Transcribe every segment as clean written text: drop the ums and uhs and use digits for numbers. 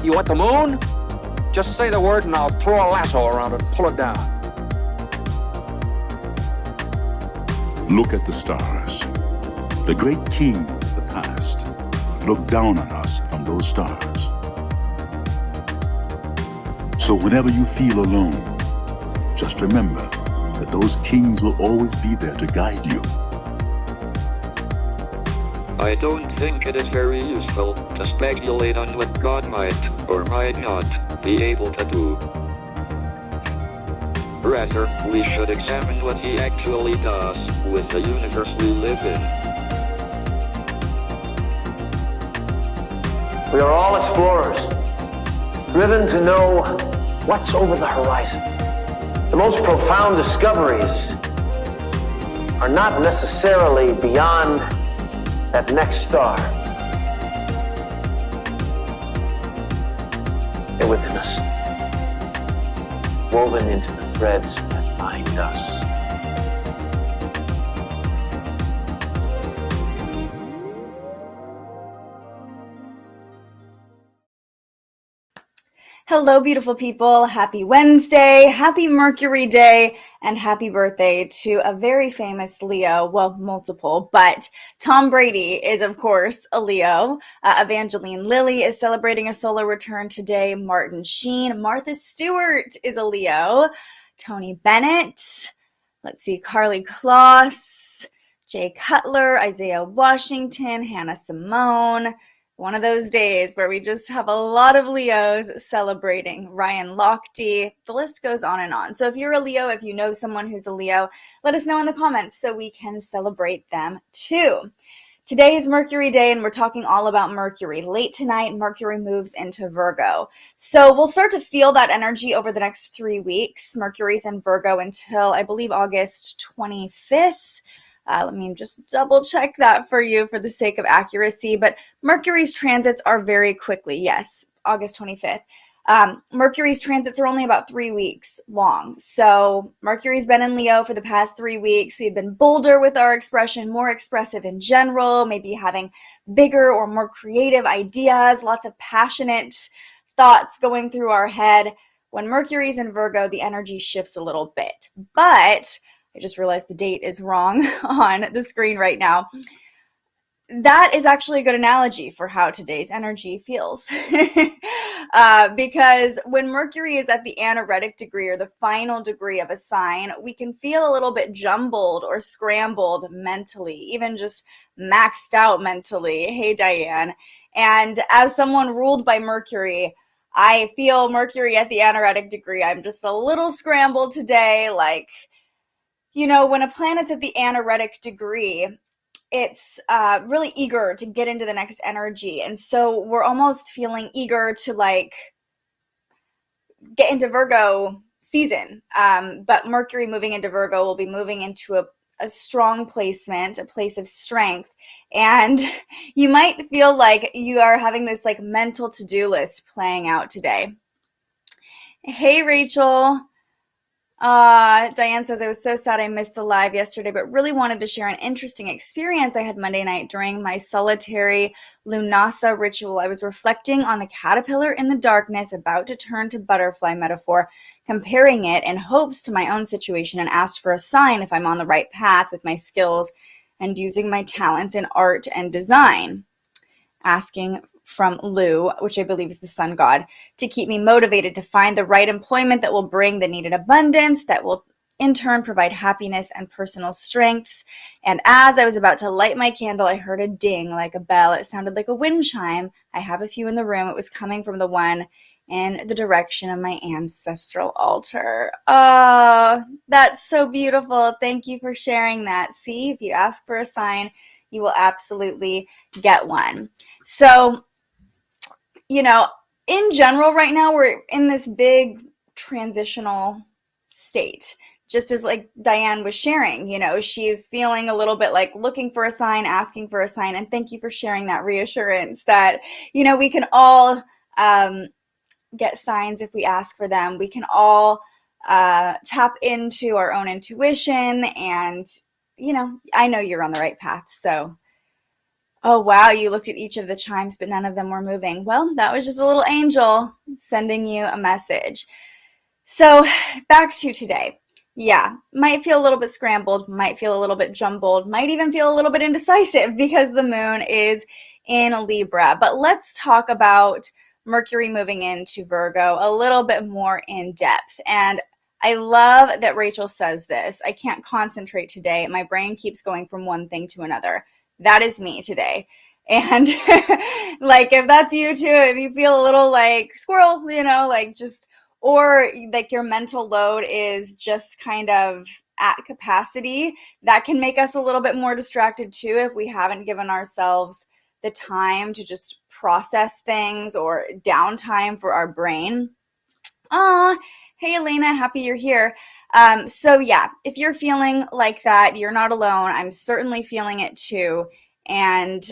You want the moon? Just say the word and I'll throw a lasso around it and pull it down. Look at the stars. The great kings of the past look down on us from those stars. So whenever you feel alone, just remember that those kings will always be there to guide you. I don't think it is very useful to speculate on what God might or might not be able to do. Rather, we should examine what he actually does with the universe we live in. We are all explorers, driven to know what's over the horizon. The most profound discoveries are not necessarily beyond that next star. They're within us, woven into the threads that bind us. Hello, beautiful people. Happy Wednesday, happy Mercury Day, and happy birthday to a very famous Leo. Well, multiple, but Tom Brady is, of course, a Leo. Evangeline Lilly is celebrating a solar return today. Martin Sheen. Martha Stewart is a Leo. Tony Bennett. Let's see, Carly Kloss. Jay Cutler, Isaiah Washington, Hannah Simone. One of those days where we just have a lot of Leos celebrating. Ryan Lochte, the list goes on and on. So if you're a Leo, if you know someone who's a Leo, let us know in the comments so we can celebrate them too. Today is Mercury Day and we're talking all about Mercury. Late tonight, Mercury moves into Virgo. So we'll start to feel that energy over the next 3 weeks. Mercury's in Virgo until, I believe, August 25th. Let me just double check that for you for the sake of accuracy. But Mercury's transits are very quickly. Yes, August 25th. Mercury's transits are only about 3 weeks long. So Mercury's been in Leo for the past 3 weeks. We've been bolder with our expression, more expressive in general, maybe having bigger or more creative ideas, lots of passionate thoughts going through our head. When Mercury's in Virgo, the energy shifts a little bit. But I just realized the date is wrong on the screen right now. That is actually a good analogy for how today's energy feels. Because when Mercury is at the anaretic degree or the final degree of a sign, we can feel a little bit jumbled or scrambled mentally, even just maxed out mentally. Hey, Diane. And as someone ruled by Mercury, I feel Mercury at the anaretic degree. I'm just a little scrambled today, like, you know, when a planet's at the anaretic degree, it's really eager to get into the next energy. And so we're almost feeling eager to like get into Virgo season. But Mercury moving into Virgo will be moving into a strong placement, a place of strength. And you might feel like you are having this like mental to-do list playing out today. Hey, Rachel. Diane says, I was so sad I missed the live yesterday, but really wanted to share an interesting experience I had Monday night during my solitary Lunasa ritual. I was reflecting on the caterpillar in the darkness about to turn to butterfly metaphor, comparing it in hopes to my own situation, and asked for a sign if I'm on the right path with my skills and using my talents in art and design. Asking from Lu, which I believe is the sun god, to keep me motivated to find the right employment that will bring the needed abundance, that will in turn provide happiness and personal strengths. And as I was about to light my candle, I heard a ding like a bell. It sounded like a wind chime. I have a few in the room. It was coming from the one in the direction of my ancestral altar. Oh, that's so beautiful. Thank you for sharing that. See, if you ask for a sign, you will absolutely get one. So, you know, in general, right now, we're in this big transitional state. Just as like Diane was sharing, you know, she's feeling a little bit like looking for a sign, asking for a sign. And thank you for sharing that reassurance that, you know, we can all get signs if we ask for them. We can all tap into our own intuition. And, you know, I know you're on the right path. So Oh, wow, you looked at each of the chimes, but none of them were moving. Well, that was just a little angel sending you a message. So back to today. Yeah, might feel a little bit scrambled, might feel a little bit jumbled, might even feel a little bit indecisive because the moon is in Libra. But let's talk about Mercury moving into Virgo a little bit more in depth. And I love that Rachel says this. I can't concentrate today. My brain keeps going from one thing to another. That is me today. And like, if that's you too, if you feel a little like squirrel, like just, or like your mental load is just kind of at capacity, that can make us a little bit more distracted too if we haven't given ourselves the time to just process things or downtime for our brain. Hey Elena, happy you're here. So yeah, if you're feeling like that, you're not alone. I'm certainly feeling it too. And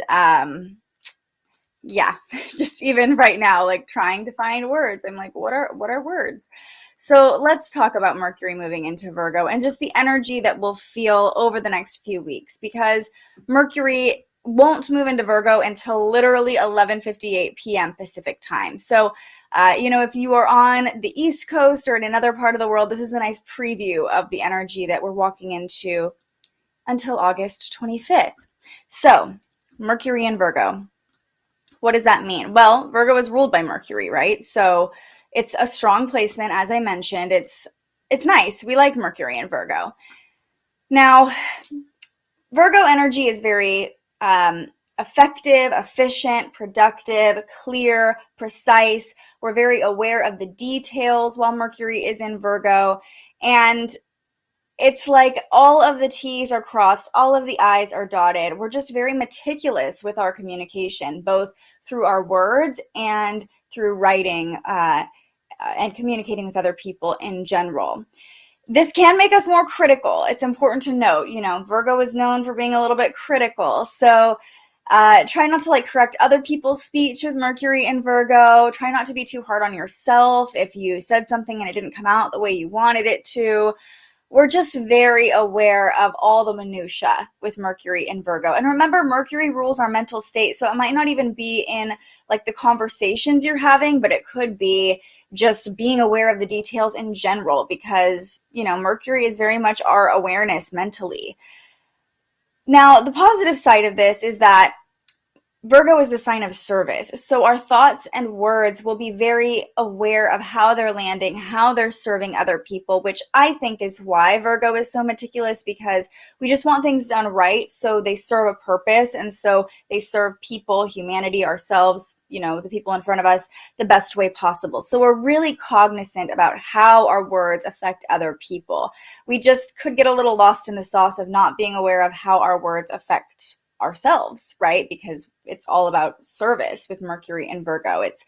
yeah, just even right now, like trying to find words. I'm like, what are words? So let's talk about Mercury moving into Virgo and just the energy that we'll feel over the next few weeks, because Mercury won't move into Virgo until literally 11:58 p.m. Pacific time. So, if you are on the East Coast or in another part of the world, this is a nice preview of the energy that we're walking into until August 25th. So, Mercury and Virgo. What does that mean? Well, Virgo is ruled by Mercury, right? So it's a strong placement, as I mentioned. It's nice. We like Mercury and Virgo. Now, Virgo energy is very effective, efficient, productive, clear, precise. We're very aware of the details while Mercury is in Virgo. And it's like all of the T's are crossed, all of the I's are dotted. We're just very meticulous with our communication, both through our words and through writing and communicating with other people in general. This can make us more critical. It's important to note, Virgo is known for being a little bit critical. So try not to correct other people's speech with Mercury and Virgo. Try not to be too hard on yourself if you said something and it didn't come out the way you wanted it to. We're just very aware of all the minutia with Mercury and Virgo. And remember, Mercury rules our mental state. So it might not even be in the conversations you're having, but it could be just being aware of the details in general, because, Mercury is very much our awareness mentally. Now, the positive side of this is that Virgo is the sign of service. So our thoughts and words will be very aware of how they're landing, how they're serving other people, which I think is why Virgo is so meticulous, because we just want things done right. So they serve a purpose. And so they serve people, humanity, ourselves, the people in front of us, the best way possible. So we're really cognizant about how our words affect other people. We just could get a little lost in the sauce of not being aware of how our words affect ourselves, right? Because it's all about service with Mercury and Virgo. It's,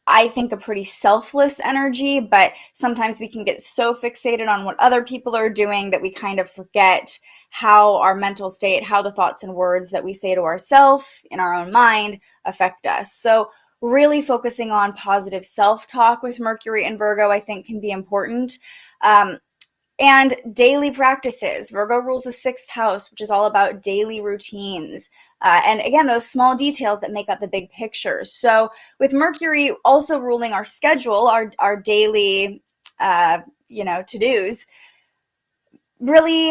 I think, a pretty selfless energy, but sometimes we can get so fixated on what other people are doing that we kind of forget how our mental state, how the thoughts and words that we say to ourselves in our own mind affect us. So really focusing on positive self-talk with Mercury and Virgo, I think, can be important. And daily practices. Virgo rules the 6th house, which is all about daily routines. And again, those small details that make up the big picture. So with Mercury also ruling our schedule, our daily, to-dos, really,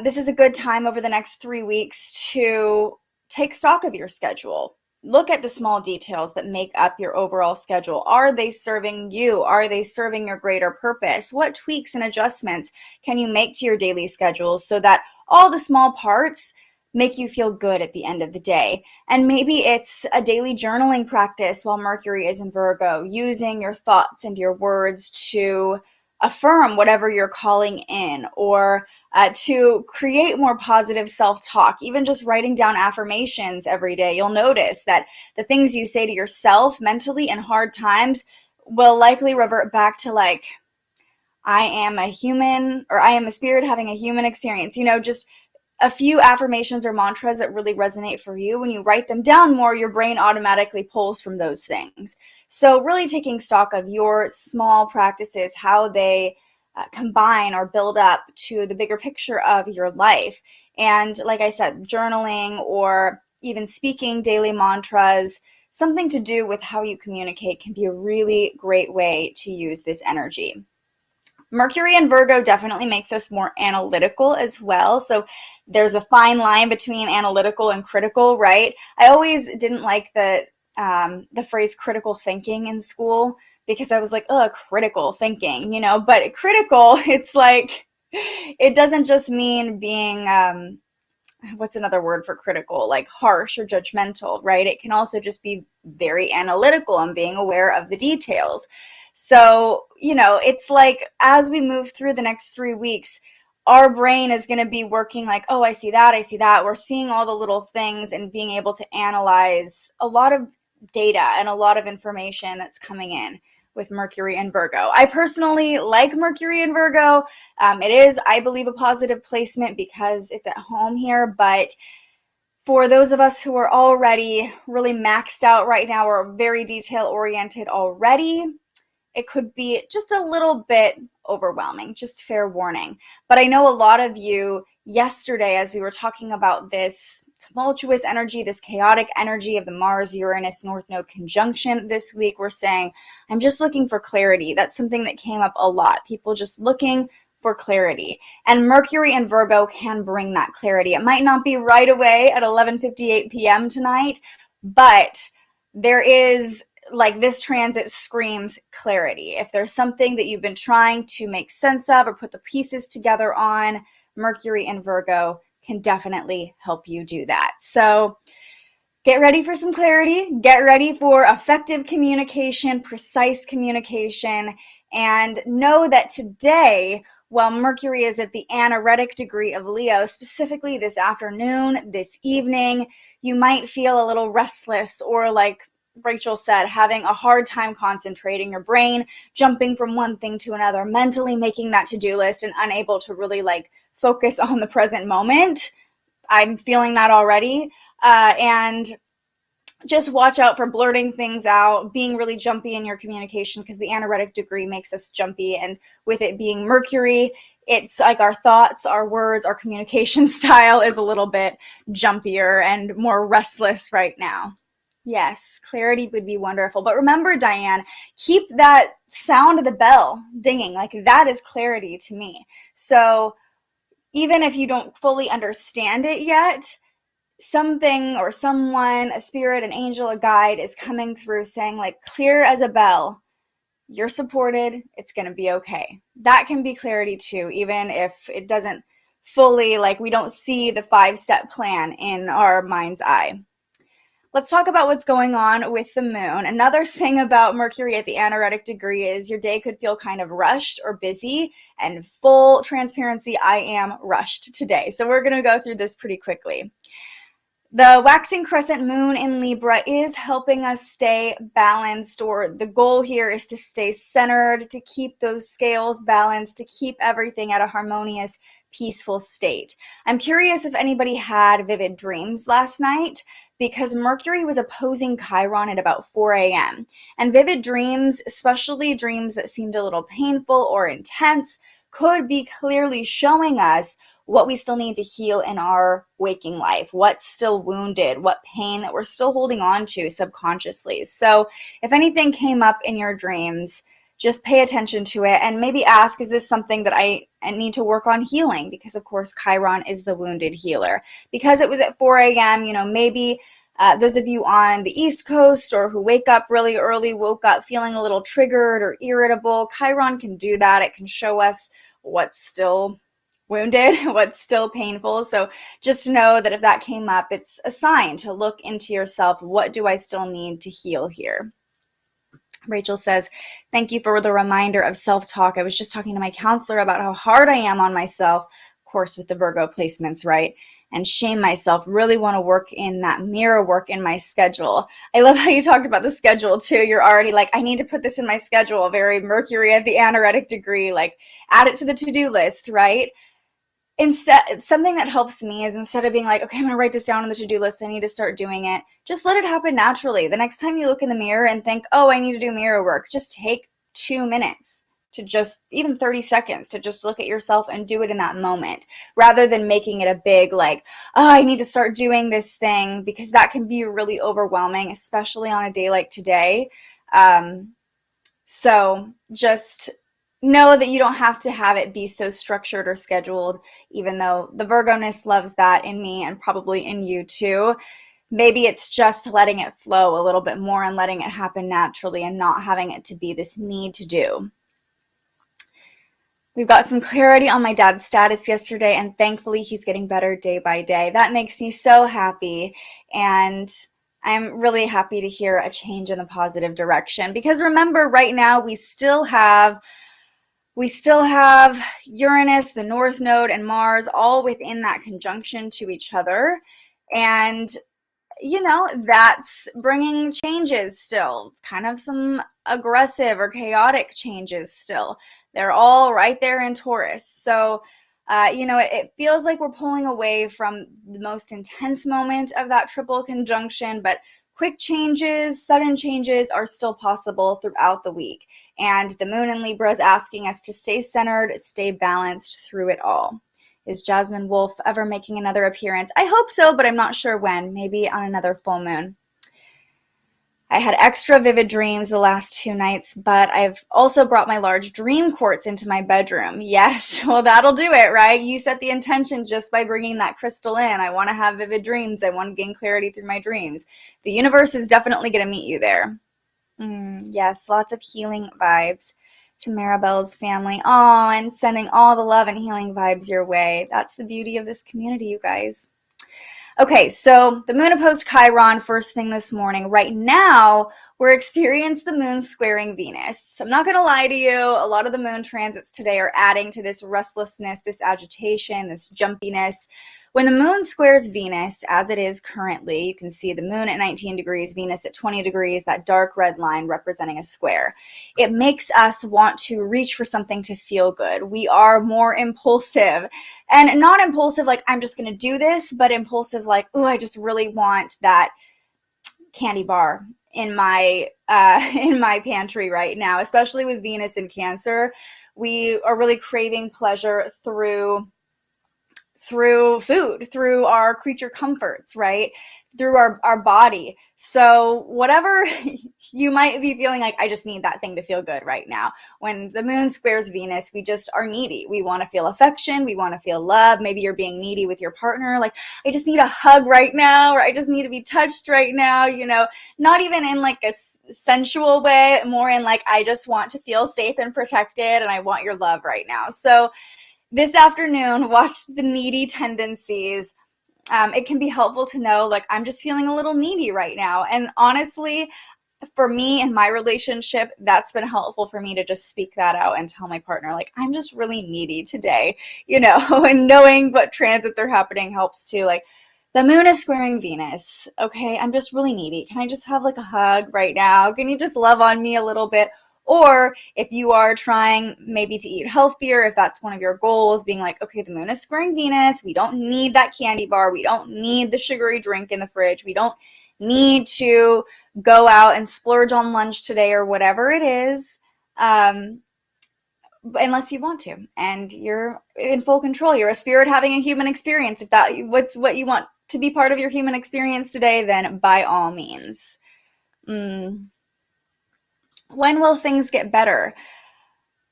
this is a good time over the next 3 weeks to take stock of your schedule. Look at the small details that make up your overall schedule. Are they serving you? Are they serving your greater purpose? What tweaks and adjustments can you make to your daily schedule so that all the small parts make you feel good at the end of the day? And maybe it's a daily journaling practice while Mercury is in Virgo, using your thoughts and your words to affirm whatever you're calling in, or to create more positive self-talk. Even just writing down affirmations every day, you'll notice that the things you say to yourself mentally in hard times will likely revert back to I am a human, or I am a spirit having a human experience. Just a few affirmations or mantras that really resonate for you. When you write them down more, your brain automatically pulls from those things. So really taking stock of your small practices, how they combine or build up to the bigger picture of your life. And like I said, journaling or even speaking daily mantras, something to do with how you communicate can be a really great way to use this energy. Mercury and Virgo definitely makes us more analytical as well. So there's a fine line between analytical and critical, right? I always didn't like the phrase critical thinking in school because I was like, oh, critical thinking, you know, but critical, it's like, it doesn't just mean being, what's another word for critical, like harsh or judgmental, right? It can also just be very analytical and being aware of the details. So, you know, it's like as we move through the next 3 weeks, our brain is going to be working like, oh, I see that, I see that. We're seeing all the little things and being able to analyze a lot of data and a lot of information that's coming in with Mercury and Virgo. I personally like Mercury and Virgo. It is, I believe, a positive placement because it's at home here, but for those of us who are already really maxed out right now or very detail oriented already, it could be just a little bit overwhelming, just fair warning. But I know a lot of you yesterday, as we were talking about this tumultuous energy, this chaotic energy of the Mars-Uranus North Node conjunction this week, were saying, I'm just looking for clarity. That's something that came up a lot. People just looking for clarity. And Mercury and Virgo can bring that clarity. It might not be right away at 11:58 p.m. tonight, but there is, like, this transit screams clarity. If there's something that you've been trying to make sense of or put the pieces together on, Mercury and Virgo can definitely help you do that. So get ready for some clarity, get ready for effective communication, precise communication, and know that today, while Mercury is at the anaretic degree of Leo, specifically this afternoon, this evening, you might feel a little restless or, like Rachel said, having a hard time concentrating, your brain jumping from one thing to another, mentally making that to-do list and unable to really like focus on the present moment. I'm feeling that already. And just watch out for blurting things out, being really jumpy in your communication, because the anaretic degree makes us jumpy. And with it being Mercury, it's like our thoughts, our words, our communication style is a little bit jumpier and more restless right now. Yes, clarity would be wonderful. But remember, Diane, keep that sound of the bell dinging. Like, that is clarity to me. So even if you don't fully understand it yet, something or someone, a spirit, an angel, a guide is coming through saying, like, clear as a bell, you're supported, it's going to be okay. That can be clarity too, even if it doesn't fully, like, we don't see the 5-step plan in our mind's eye. Let's talk about what's going on with the moon. Another thing about Mercury at the anaretic degree is your day could feel kind of rushed or busy, and full transparency, I am rushed today. So we're going to go through this pretty quickly. The waxing crescent moon in Libra is helping us stay balanced, or the goal here is to stay centered, to keep those scales balanced, to keep everything at a harmonious, peaceful state. I'm curious if anybody had vivid dreams last night, because Mercury was opposing Chiron at about 4 a.m. And vivid dreams, especially dreams that seemed a little painful or intense, could be clearly showing us what we still need to heal in our waking life, what's still wounded, what pain that we're still holding on to subconsciously. So if anything came up in your dreams, just pay attention to it and maybe ask, is this something that I need to work on healing? Because of course, Chiron is the wounded healer. Because it was at 4 a.m., maybe those of you on the East Coast or who wake up really early, woke up feeling a little triggered or irritable. Chiron can do that. It can show us what's still wounded, what's still painful. So just know that if that came up, it's a sign to look into yourself. What do I still need to heal here? Rachel says, thank you for the reminder of self-talk. I was just talking to my counselor about how hard I am on myself, of course, with the Virgo placements, right? And shame myself. Really want to work in that mirror work in my schedule. I love how you talked about the schedule too. You're already like, I need to put this in my schedule. Very Mercury at the anaretic degree, like add it to the to-do list, right? Instead, something that helps me is instead of being like, okay, I'm going to write this down on the to-do list, I need to start doing it. Just let it happen naturally. The next time you look in the mirror and think, oh, I need to do mirror work, just take 2 minutes. to just even 30 seconds to just look at yourself and do it in that moment, rather than making it a big like, oh, I need to start doing this thing, because that can be really overwhelming, especially on a day like today. So just know that you don't have to have it be so structured or scheduled, even though the Virgo-ness loves that in me and probably in you too. Maybe it's just letting it flow a little bit more and letting it happen naturally and not having it to be this need to do. We've got some clarity on my dad's status yesterday, and thankfully he's getting better day by day. That makes me so happy, and I'm really happy to hear a change in the positive direction, because remember, right now we still have Uranus, the North Node, and Mars all within that conjunction to each other, and you know, that's bringing changes still, kind of some aggressive or chaotic changes still. They're all right there in Taurus. So, you know, it feels like we're pulling away from the most intense moment of that triple conjunction, but quick changes, sudden changes are still possible throughout the week. And the moon in Libra is asking us to stay centered, stay balanced through it all. Is Jasmine Wolf ever making another appearance? I hope so, but I'm not sure when. Maybe on another full moon. I had extra vivid dreams the last 2 nights, but I've also brought my large dream quartz into my bedroom. Yes, well, that'll do it, right? You set the intention just by bringing that crystal in. I want to have vivid dreams. I want to gain clarity through my dreams. The universe is definitely going to meet you there. Yes, lots of healing vibes to Maribel's family. Oh, and sending all the love and healing vibes your way. That's the beauty of this community, you guys. Okay, so the moon opposed Chiron first thing this morning. Right now, we're experiencing the moon squaring Venus. I'm not going to lie to you. A lot of the moon transits today are adding to this restlessness, this agitation, this jumpiness. When the moon squares Venus, as it is currently, you can see the moon at 19 degrees, Venus at 20 degrees, that dark red line representing a square. It makes us want to reach for something to feel good. We are more impulsive, and not impulsive like I'm just going to do this, but impulsive like, oh, I just really want that candy bar in my pantry right now, especially with Venus in Cancer. We are really craving pleasure through food, through our creature comforts, right? Through our body. So whatever you might be feeling like, I just need that thing to feel good right now. When the moon squares Venus, we just are needy. We want to feel affection. We want to feel love. Maybe you're being needy with your partner. Like, I just need a hug right now, or I just need to be touched right now, you know, not even in like a sensual way, more in like, I just want to feel safe and protected, and I want your love right now. So this afternoon, watch the needy tendencies. It can be helpful to know, like, I'm just feeling a little needy right now. And honestly, for me in my relationship, that's been helpful for me to just speak that out and tell my partner, like, I'm just really needy today, you know, and knowing what transits are happening helps too. Like, the moon is squaring Venus. Okay, I'm just really needy. Can I just have like a hug right now? Can you just love on me a little bit? Or if you are trying maybe to eat healthier, if that's one of your goals, being like, okay, the moon is squaring Venus. We don't need that candy bar. We don't need the sugary drink in the fridge. We don't need to go out and splurge on lunch today or whatever it is, unless you want to. And you're in full control. You're a spirit having a human experience. If what's what you want to be part of your human experience today, then by all means. When will things get better?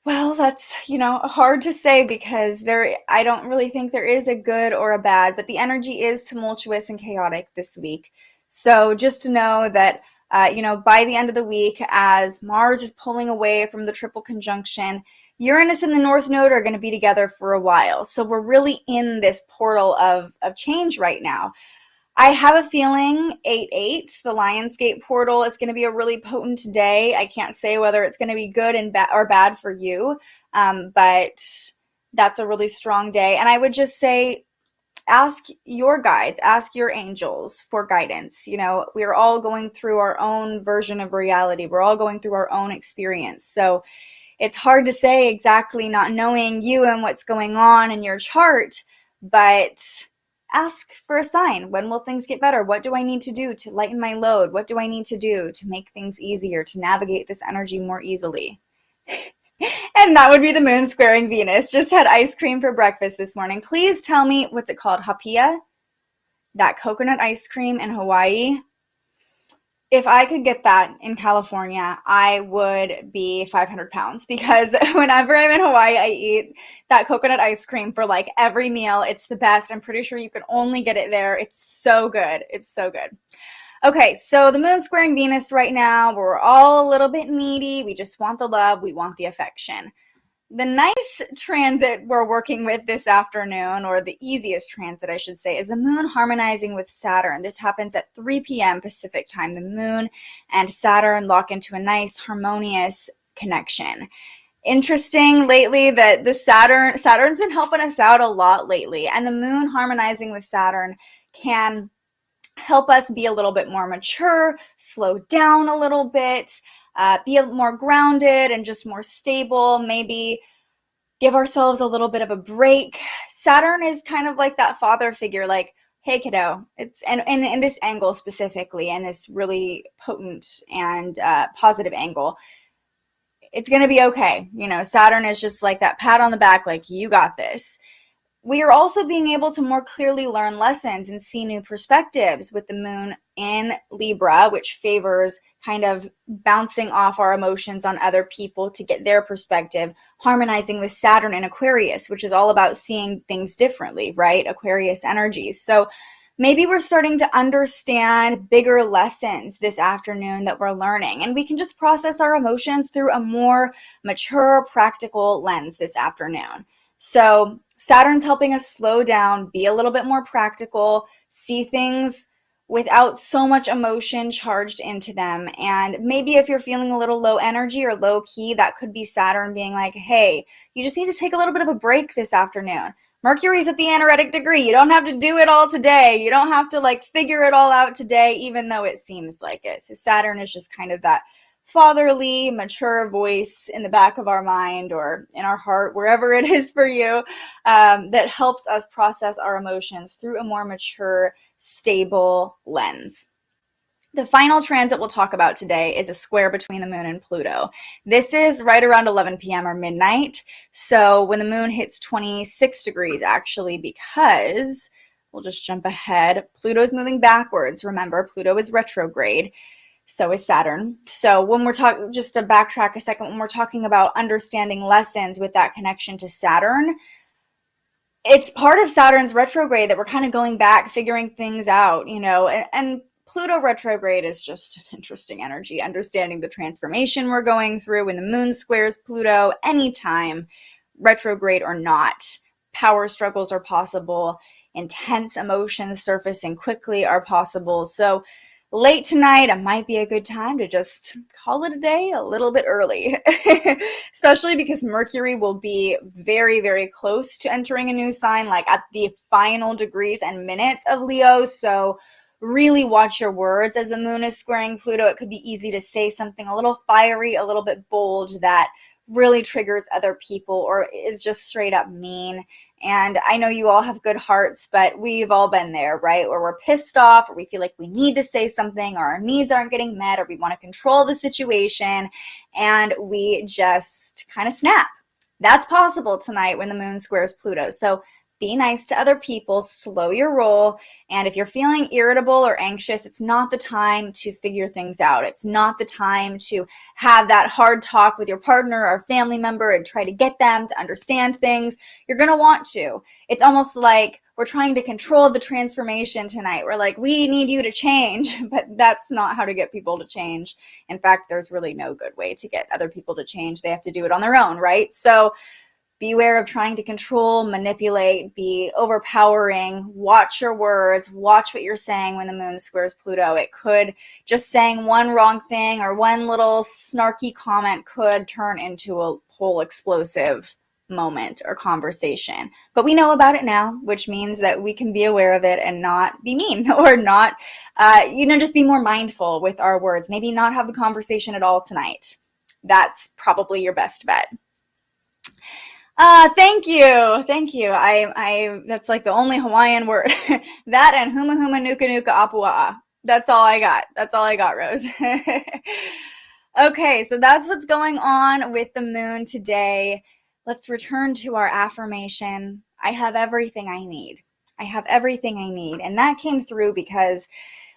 Well, that's, you know, hard to say, because I don't really think there is a good or a bad, but the energy is tumultuous and chaotic this week. So just to know that, you know, by the end of the week, as Mars is pulling away from the triple conjunction, Uranus and the North Node are going to be together for a while. So we're really in this portal of change right now. I have a feeling 8/8, the Lionsgate portal, is going to be a really potent day. I can't say whether it's going to be good and or bad for you, but that's a really strong day. And I would just say, ask your guides, ask your angels for guidance. You know, we're all going through our own version of reality. We're all going through our own experience. So it's hard to say exactly, not knowing you and what's going on in your chart, but ask for a sign. When will things get better? What do I need to do to lighten my load? What do I need to do to make things easier, to navigate this energy more easily? And And that would be the moon squaring Venus. Just had ice cream for breakfast this morning. Please tell me, what's it called? Hapia? That coconut ice cream in Hawaii. If I could get that in California, I would be 500 pounds, because whenever I'm in Hawaii, I eat that coconut ice cream for like every meal. It's the best. I'm pretty sure you can only get it there. It's so good. It's so good. Okay, so the moon squaring Venus right now, we're all a little bit needy. We just want the love. We want the affection. The nice transit we're working with this afternoon, or the easiest transit, I should say, is the moon harmonizing with Saturn. This happens at 3 p.m. Pacific time. The moon and Saturn lock into a nice harmonious connection. Interesting lately that the Saturn's been helping us out a lot lately, and the moon harmonizing with Saturn can help us be a little bit more mature, slow down a little bit, be more grounded and just more stable, maybe give ourselves a little bit of a break. Saturn is kind of like that father figure, like, hey kiddo, and in this angle specifically, and this really potent and positive angle, it's going to be okay. You know, Saturn is just like that pat on the back, like, you got this. We are also being able to more clearly learn lessons and see new perspectives with the moon in Libra, which favors kind of bouncing off our emotions on other people to get their perspective, harmonizing with Saturn in Aquarius, which is all about seeing things differently, right? Aquarius energies. So maybe we're starting to understand bigger lessons this afternoon that we're learning, and we can just process our emotions through a more mature, practical lens this afternoon. So Saturn's helping us slow down, be a little bit more practical, see things without so much emotion charged into them. And maybe if you're feeling a little low energy or low key, that could be Saturn being like, hey, you just need to take a little bit of a break this afternoon. Mercury's at the anaretic degree. You don't have to do it all today. You don't have to like figure it all out today, even though it seems like it. So Saturn is just kind of that fatherly, mature voice in the back of our mind or in our heart, wherever it is for you, that helps us process our emotions through a more mature, stable lens. The final transit we'll talk about today is a square between the moon and Pluto. This is right around 11 p.m. or midnight. So when the moon hits 26 degrees, actually, because we'll just jump ahead. Pluto's moving backwards. Remember, Pluto is retrograde. So is Saturn. So when we're talking, just to backtrack a second, when we're talking about understanding lessons with that connection to Saturn, it's part of Saturn's retrograde that we're kind of going back, figuring things out, you know, and Pluto retrograde is just an interesting energy, understanding the transformation we're going through when the moon squares Pluto, anytime, retrograde or not. Power struggles are possible, intense emotions surfacing quickly are possible. So late tonight, it might be a good time to just call it a day a little bit early, especially because Mercury will be very, very close to entering a new sign, like at the final degrees and minutes of Leo. So really watch your words as the moon is squaring Pluto. It could be easy to say something a little fiery, a little bit bold that really triggers other people or is just straight up mean. And I know you all have good hearts, but we've all been there, right? Or we're pissed off, or we feel like we need to say something, or our needs aren't getting met, or we want to control the situation, and we just kind of snap. That's possible tonight when the moon squares Pluto. So be nice to other people, slow your roll, and if you're feeling irritable or anxious, it's not the time to figure things out. It's not the time to have that hard talk with your partner or family member and try to get them to understand things. You're going to want to. It's almost like we're trying to control the transformation tonight. We're like, we need you to change, but that's not how to get people to change. In fact, there's really no good way to get other people to change. They have to do it on their own, right? So beware of trying to control, manipulate, be overpowering. Watch your words. Watch what you're saying when the moon squares Pluto. It could, just saying one wrong thing or one little snarky comment could turn into a whole explosive moment or conversation. But we know about it now, which means that we can be aware of it and not be mean or not, just be more mindful with our words. Maybe not have the conversation at all tonight. That's probably your best bet. Thank you. Thank you. That's like the only Hawaiian word. That and huma huma nuka nuka apua'a. That's all I got. That's all I got, Rose. Okay, so that's what's going on with the moon today. Let's return to our affirmation. I have everything I need. I have everything I need. And that came through because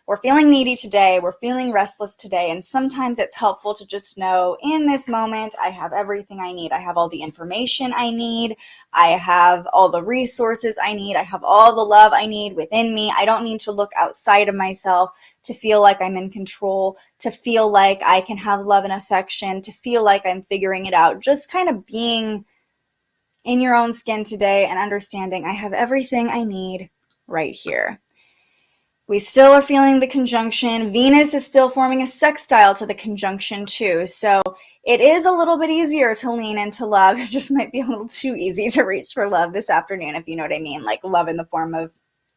we're feeling needy today. We're feeling restless today. And sometimes it's helpful to just know in this moment, I have everything I need. I have all the information I need. I have all the resources I need. I have all the love I need within me. I don't need to look outside of myself to feel like I'm in control, to feel like I can have love and affection, to feel like I'm figuring it out. Just kind of being in your own skin today and understanding I have everything I need right here. We still are feeling the conjunction. Venus is still forming a sextile to the conjunction too. So it is a little bit easier to lean into love. It just might be a little too easy to reach for love this afternoon, if you know what I mean, like love in the form of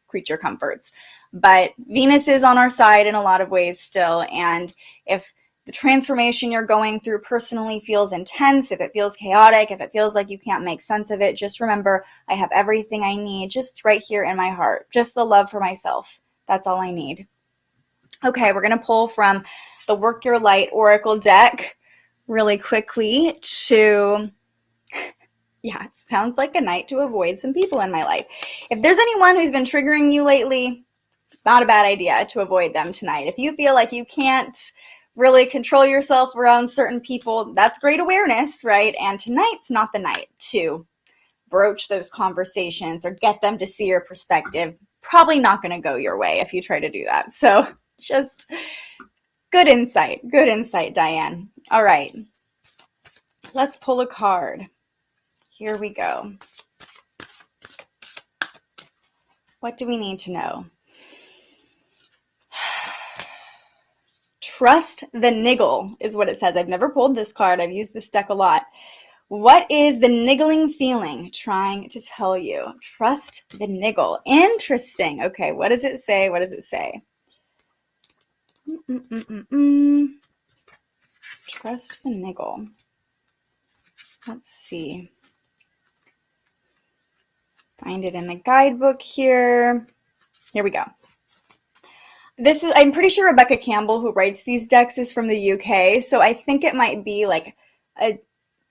creature comforts. But Venus is on our side in a lot of ways still. And if the transformation you're going through personally feels intense, if it feels chaotic, if it feels like you can't make sense of it, just remember, I have everything I need just right here in my heart. Just the love for myself. That's all I need. Okay, we're going to pull from the Work Your Light Oracle deck really quickly to, yeah, it sounds like a night to avoid some people in my life. If there's anyone who's been triggering you lately, not a bad idea to avoid them tonight. If you feel like you can't really control yourself around certain people, that's great awareness, right? And tonight's not the night to broach those conversations or get them to see your perspective. Probably not going to go your way if you try to do that. So just good insight, Diane. All right, let's pull a card. Here we go. What do we need to know? Trust the niggle is what it says. I've never pulled this card. I've used this deck a lot. What is the niggling feeling trying to tell you? Trust the niggle. Interesting. Okay, what does it say? What does it say? Trust the niggle. Let's see. Find it in the guidebook here. Here we go. This is, I'm pretty sure Rebecca Campbell, who writes these decks, is from the UK. So I think it might be like a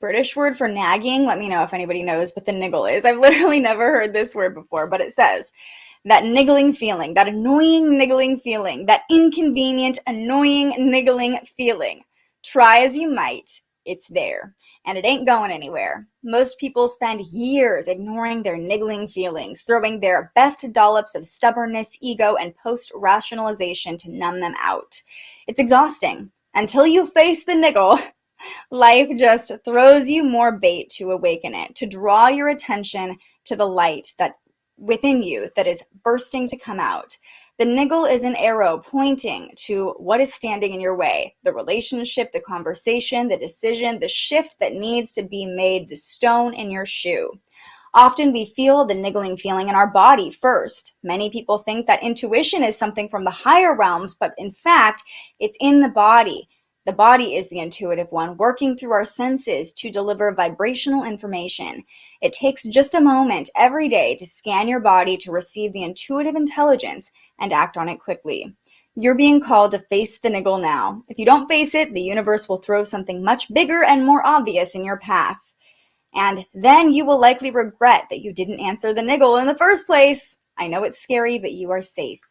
British word for nagging. Let me know if anybody knows what the niggle is. I've literally never heard this word before, but it says that niggling feeling, that annoying niggling feeling, that inconvenient, annoying niggling feeling. Try as you might, it's there, and it ain't going anywhere. Most people spend years ignoring their niggling feelings, throwing their best dollops of stubbornness, ego, and post-rationalization to numb them out. It's exhausting. Until you face the niggle, life just throws you more bait to awaken it, to draw your attention to the light that within you that is bursting to come out. The niggle is an arrow pointing to what is standing in your way, the relationship, the conversation, the decision, the shift that needs to be made, the stone in your shoe. Often we feel the niggling feeling in our body first. Many people think that intuition is something from the higher realms, but in fact, it's in the body. The body is the intuitive one, working through our senses to deliver vibrational information. It takes just a moment every day to scan your body to receive the intuitive intelligence and act on it quickly. You're being called to face the niggle now. If you don't face it, the universe will throw something much bigger and more obvious in your path. And then you will likely regret that you didn't answer the niggle in the first place. I know it's scary, but you are safe.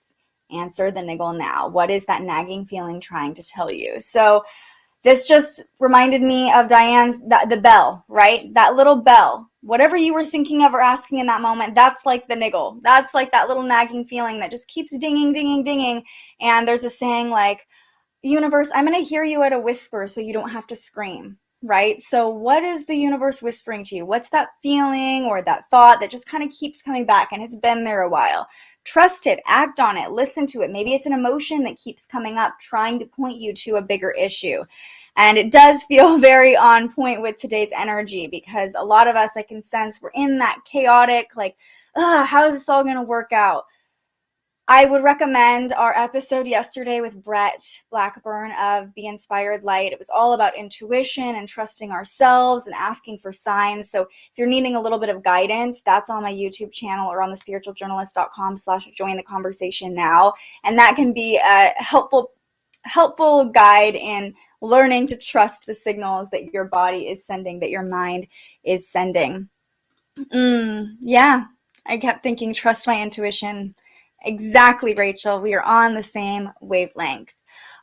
Answer the niggle now. What is that nagging feeling trying to tell you? So this just reminded me of Diane's, the bell, right? That little bell. Whatever you were thinking of or asking in that moment, that's like the niggle. That's like that little nagging feeling that just keeps dinging, dinging, dinging. And there's a saying like, universe, I'm going to hear you at a whisper so you don't have to scream, right? So what is the universe whispering to you? What's that feeling or that thought that just kind of keeps coming back and has been there a while? Trust it, act on it, listen to it. Maybe it's an emotion that keeps coming up, trying to point you to a bigger issue. And it does feel very on point with today's energy because a lot of us, I can sense, we're in that chaotic, like, how is this all going to work out? I would recommend our episode yesterday with Brett Blackburn of Be Inspired Light. It was all about intuition and trusting ourselves and asking for signs. So if you're needing a little bit of guidance, that's on my YouTube channel or on thespiritualjournalist.com/join the conversation now. And that can be a helpful guide in learning to trust the signals that your body is sending, that your mind is sending. Yeah, I kept thinking, trust my intuition. Exactly, Rachel. We are on the same wavelength.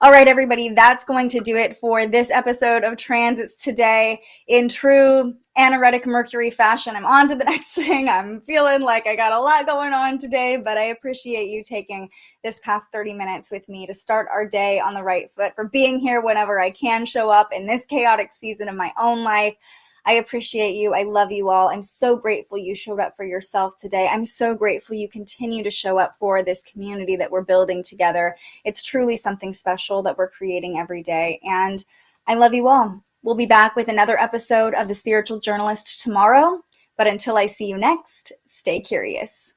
All right, everybody, that's going to do it for this episode of Transits Today. In true anoretic Mercury fashion, I'm on to the next thing. I'm feeling like I got a lot going on today, but I appreciate you taking this past 30 minutes with me to start our day on the right foot, for being here whenever I can show up in this chaotic season of my own life. I appreciate you. I love you all. I'm so grateful you showed up for yourself today. I'm so grateful you continue to show up for this community that we're building together. It's truly something special that we're creating every day. And I love you all. We'll be back with another episode of The Spiritual Journalist tomorrow. But until I see you next, stay curious.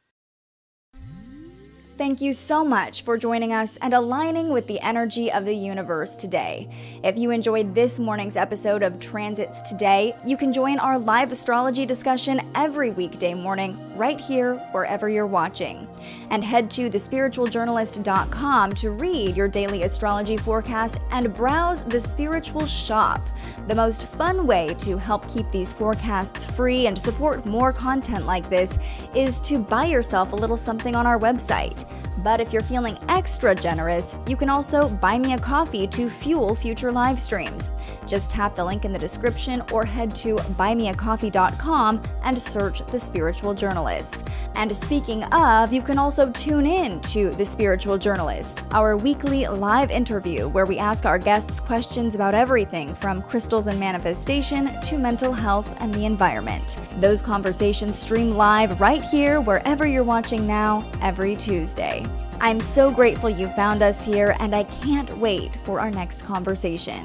Thank you so much for joining us and aligning with the energy of the universe today. If you enjoyed this morning's episode of Transits Today, you can join our live astrology discussion every weekday morning right here wherever you're watching. And head to thespiritualjournalist.com to read your daily astrology forecast and browse the Spiritual Shop. The most fun way to help keep these forecasts free and support more content like this is to buy yourself a little something on our website. But if you're feeling extra generous, you can also buy me a coffee to fuel future live streams. Just tap the link in the description or head to buymeacoffee.com and search The Spiritual Journalist. And speaking of, you can also tune in to The Spiritual Journalist, our weekly live interview where we ask our guests questions about everything from crystals and manifestation to mental health and the environment. Those conversations stream live right here wherever you're watching now every Tuesday. I'm so grateful you found us here, and I can't wait for our next conversation.